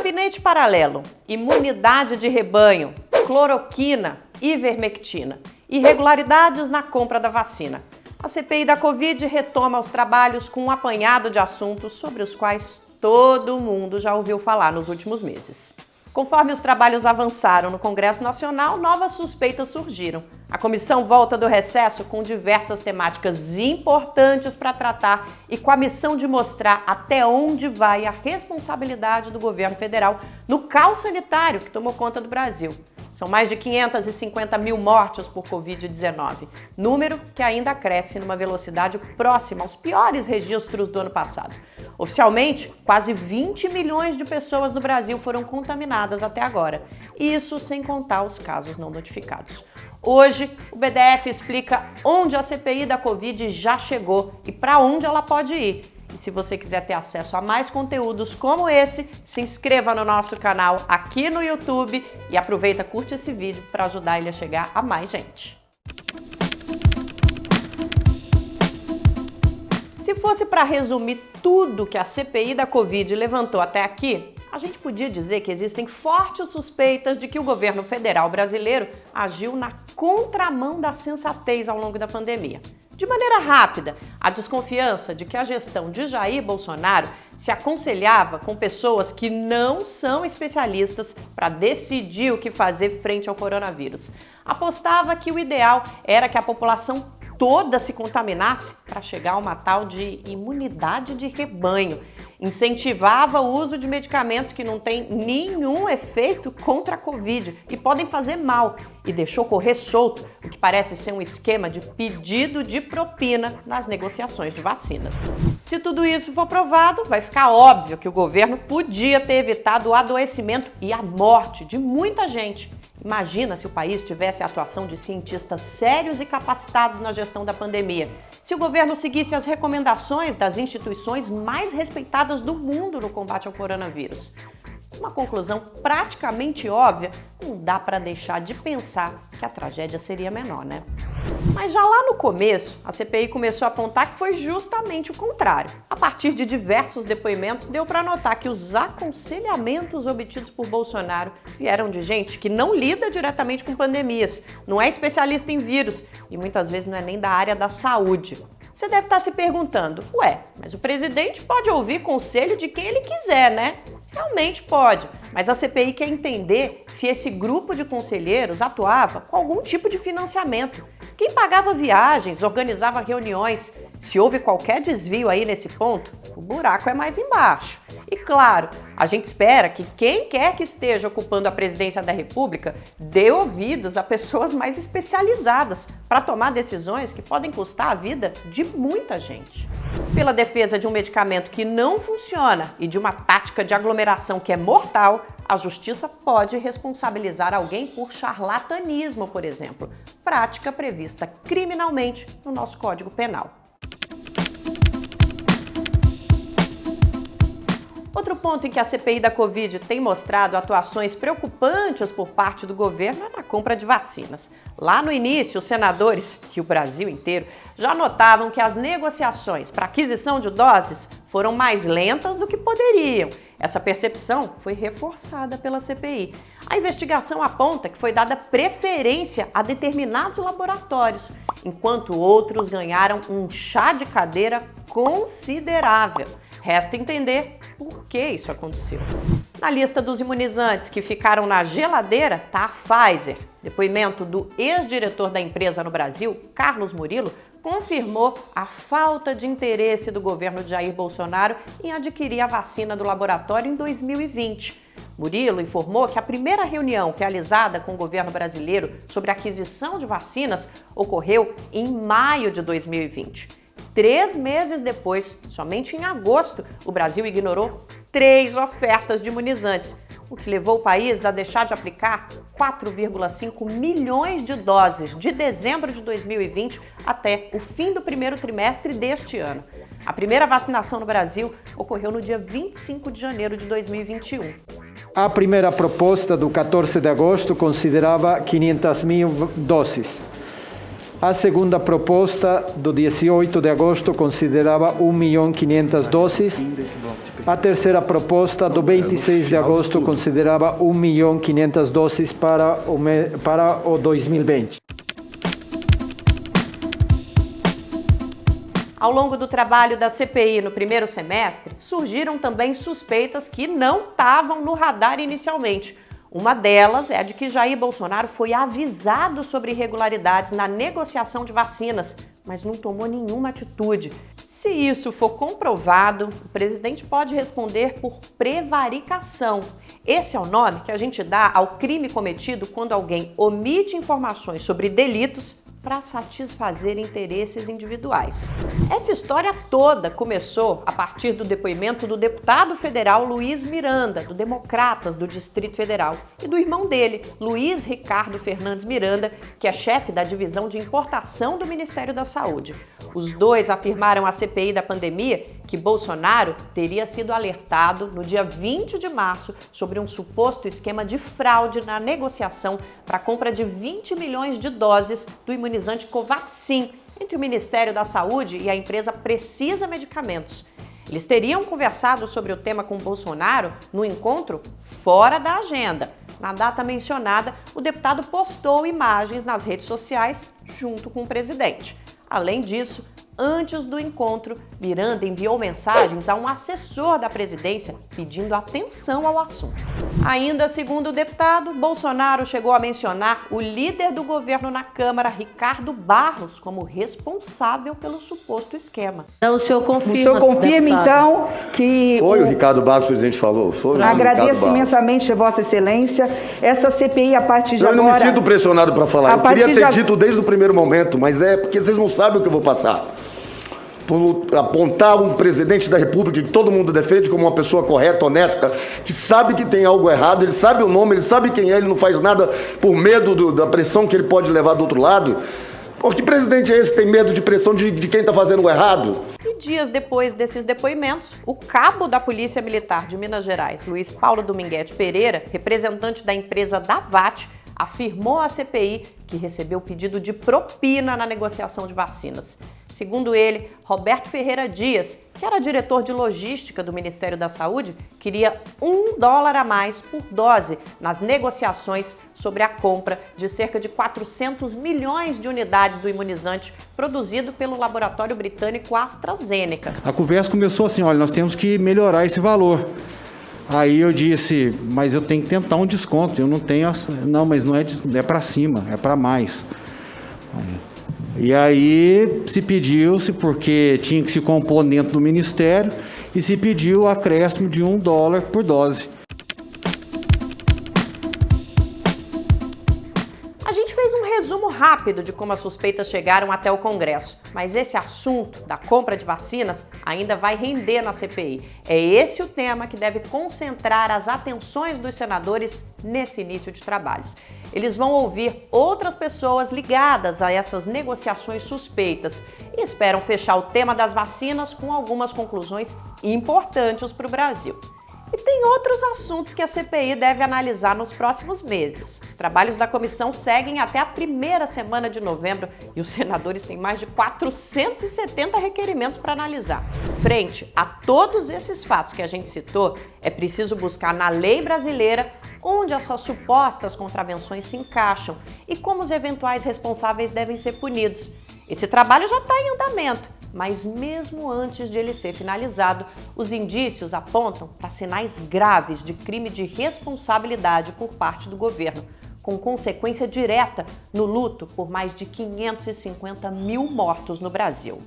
Gabinete paralelo, imunidade de rebanho, cloroquina, ivermectina, irregularidades na compra da vacina. A CPI da Covid retoma os trabalhos com um apanhado de assuntos sobre os quais todo mundo já ouviu falar nos últimos meses. Conforme os trabalhos avançaram no Congresso Nacional, novas suspeitas surgiram. A comissão volta do recesso com diversas temáticas importantes para tratar e com a missão de mostrar até onde vai a responsabilidade do governo federal no caos sanitário que tomou conta do Brasil. São mais de 550 mil mortes por Covid-19, número que ainda cresce numa velocidade próxima aos piores registros do ano passado. Oficialmente, quase 20 milhões de pessoas no Brasil foram contaminadas até agora, isso sem contar os casos não notificados. Hoje, o BDF explica onde a CPI da Covid já chegou e para onde ela pode ir. E se você quiser ter acesso a mais conteúdos como esse, se inscreva no nosso canal aqui no YouTube e aproveita, curte esse vídeo para ajudar ele a chegar a mais gente. Se fosse para resumir tudo que a CPI da Covid levantou até aqui, a gente podia dizer que existem fortes suspeitas de que o governo federal brasileiro agiu na contramão da sensatez ao longo da pandemia. De maneira rápida, a desconfiança de que a gestão de Jair Bolsonaro se aconselhava com pessoas que não são especialistas para decidir o que fazer frente ao coronavírus. Apostava que o ideal era que a população toda se contaminasse para chegar a uma tal de imunidade de rebanho. Incentivava o uso de medicamentos que não têm nenhum efeito contra a Covid e podem fazer mal, e deixou correr solto o que parece ser um esquema de pedido de propina nas negociações de vacinas. Se tudo isso for provado, vai ficar óbvio que o governo podia ter evitado o adoecimento e a morte de muita gente. Imagina se o país tivesse a atuação de cientistas sérios e capacitados na gestão da pandemia. Se o governo seguisse as recomendações das instituições mais respeitadas do mundo no combate ao coronavírus. Uma conclusão praticamente óbvia, não dá para deixar de pensar que a tragédia seria menor, né? Mas já lá no começo, a CPI começou a apontar que foi justamente o contrário. A partir de diversos depoimentos, deu para notar que os aconselhamentos obtidos por Bolsonaro vieram de gente que não lida diretamente com pandemias, não é especialista em vírus e muitas vezes não é nem da área da saúde. Você deve estar se perguntando, mas o presidente pode ouvir conselho de quem ele quiser, né? Realmente pode, mas a CPI quer entender se esse grupo de conselheiros atuava com algum tipo de financiamento. Quem pagava viagens, organizava reuniões? Se houve qualquer desvio aí nesse ponto, o buraco é mais embaixo. E claro, a gente espera que quem quer que esteja ocupando a presidência da República dê ouvidos a pessoas mais especializadas para tomar decisões que podem custar a vida de muita gente. Pela defesa de um medicamento que não funciona e de uma tática de aglomeração que é mortal, a justiça pode responsabilizar alguém por charlatanismo, por exemplo, prática prevista criminalmente no nosso Código Penal. Outro ponto em que a CPI da Covid tem mostrado atuações preocupantes por parte do governo é na compra de vacinas. Lá no início, os senadores e o Brasil inteiro já notavam que as negociações para aquisição de doses foram mais lentas do que poderiam. Essa percepção foi reforçada pela CPI. A investigação aponta que foi dada preferência a determinados laboratórios, enquanto outros ganharam um chá de cadeira considerável. Resta entender por que isso aconteceu. Na lista dos imunizantes que ficaram na geladeira está a Pfizer. Depoimento do ex-diretor da empresa no Brasil, Carlos Murilo, confirmou a falta de interesse do governo de Jair Bolsonaro em adquirir a vacina do laboratório em 2020. Murilo informou que a primeira reunião realizada com o governo brasileiro sobre a aquisição de vacinas ocorreu em maio de 2020. 3 meses depois, somente em agosto, o Brasil ignorou 3 ofertas de imunizantes, o que levou o país a deixar de aplicar 4,5 milhões de doses de dezembro de 2020 até o fim do primeiro trimestre deste ano. A primeira vacinação no Brasil ocorreu no dia 25 de janeiro de 2021. A primeira proposta do 14 de agosto considerava 500 mil doses. A segunda proposta, do 18 de agosto, considerava 1.500.000 doses. A terceira proposta, do 26 de agosto, considerava 1.500.000 doses para o 2020. Ao longo do trabalho da CPI no primeiro semestre, surgiram também suspeitas que não estavam no radar inicialmente. Uma delas é a de que Jair Bolsonaro foi avisado sobre irregularidades na negociação de vacinas, mas não tomou nenhuma atitude. Se isso for comprovado, o presidente pode responder por prevaricação. Esse é o nome que a gente dá ao crime cometido quando alguém omite informações sobre delitos para satisfazer interesses individuais. Essa história toda começou a partir do depoimento do deputado federal Luiz Miranda, do Democratas do Distrito Federal, e do irmão dele, Luiz Ricardo Fernandes Miranda, que é chefe da divisão de importação do Ministério da Saúde. Os dois afirmaram à CPI da pandemia que Bolsonaro teria sido alertado no dia 20 de março sobre um suposto esquema de fraude na negociação para a compra de 20 milhões de doses do imunizante Covaxin entre o Ministério da Saúde e a empresa Precisa Medicamentos. Eles teriam conversado sobre o tema com Bolsonaro no encontro fora da agenda. Na data mencionada, o deputado postou imagens nas redes sociais junto com o presidente. Além disso, antes do encontro, Miranda enviou mensagens a um assessor da presidência pedindo atenção ao assunto. Ainda segundo o deputado, Bolsonaro chegou a mencionar o líder do governo na Câmara, Ricardo Barros, como responsável pelo suposto esquema. Então, o senhor confirma, então, que... Foi o Ricardo Barros que o presidente falou. Agradeço imensamente, Vossa Excelência. Essa CPI, a partir de agora... Eu não me sinto pressionado para falar. Eu queria ter dito desde o primeiro momento, mas é porque vocês não sabem o que eu vou passar. Por apontar um presidente da República que todo mundo defende como uma pessoa correta, honesta, que sabe que tem algo errado, ele sabe o nome, ele sabe quem é, ele não faz nada por medo da pressão que ele pode levar do outro lado. Pô, que presidente é esse que tem medo de pressão de quem está fazendo o errado? E dias depois desses depoimentos, o cabo da Polícia Militar de Minas Gerais, Luiz Paulo Dominguete Pereira, representante da empresa Davat, afirmou à CPI que recebeu pedido de propina na negociação de vacinas. Segundo ele, Roberto Ferreira Dias, que era diretor de logística do Ministério da Saúde, queria $1 a mais por dose nas negociações sobre a compra de cerca de 400 milhões de unidades do imunizante produzido pelo laboratório britânico AstraZeneca. A conversa começou assim, olha, nós temos que melhorar esse valor. Aí eu disse, mas eu tenho que tentar um desconto, eu não tenho... Não, mas não é para cima, é para mais. E aí se pediu-se, porque tinha que se compor dentro do Ministério, e se pediu o acréscimo de $1 por dose. A gente fez um resumo rápido de como as suspeitas chegaram até o Congresso, mas esse assunto da compra de vacinas ainda vai render na CPI. É esse o tema que deve concentrar as atenções dos senadores nesse início de trabalhos. Eles vão ouvir outras pessoas ligadas a essas negociações suspeitas e esperam fechar o tema das vacinas com algumas conclusões importantes para o Brasil. E tem outros assuntos que a CPI deve analisar nos próximos meses. Os trabalhos da comissão seguem até a primeira semana de novembro e os senadores têm mais de 470 requerimentos para analisar. Frente a todos esses fatos que a gente citou, é preciso buscar na lei brasileira onde essas supostas contravenções se encaixam e como os eventuais responsáveis devem ser punidos. Esse trabalho já está em andamento, mas mesmo antes de ele ser finalizado, os indícios apontam para sinais graves de crime de responsabilidade por parte do governo, com consequência direta no luto por mais de 550 mil mortos no Brasil.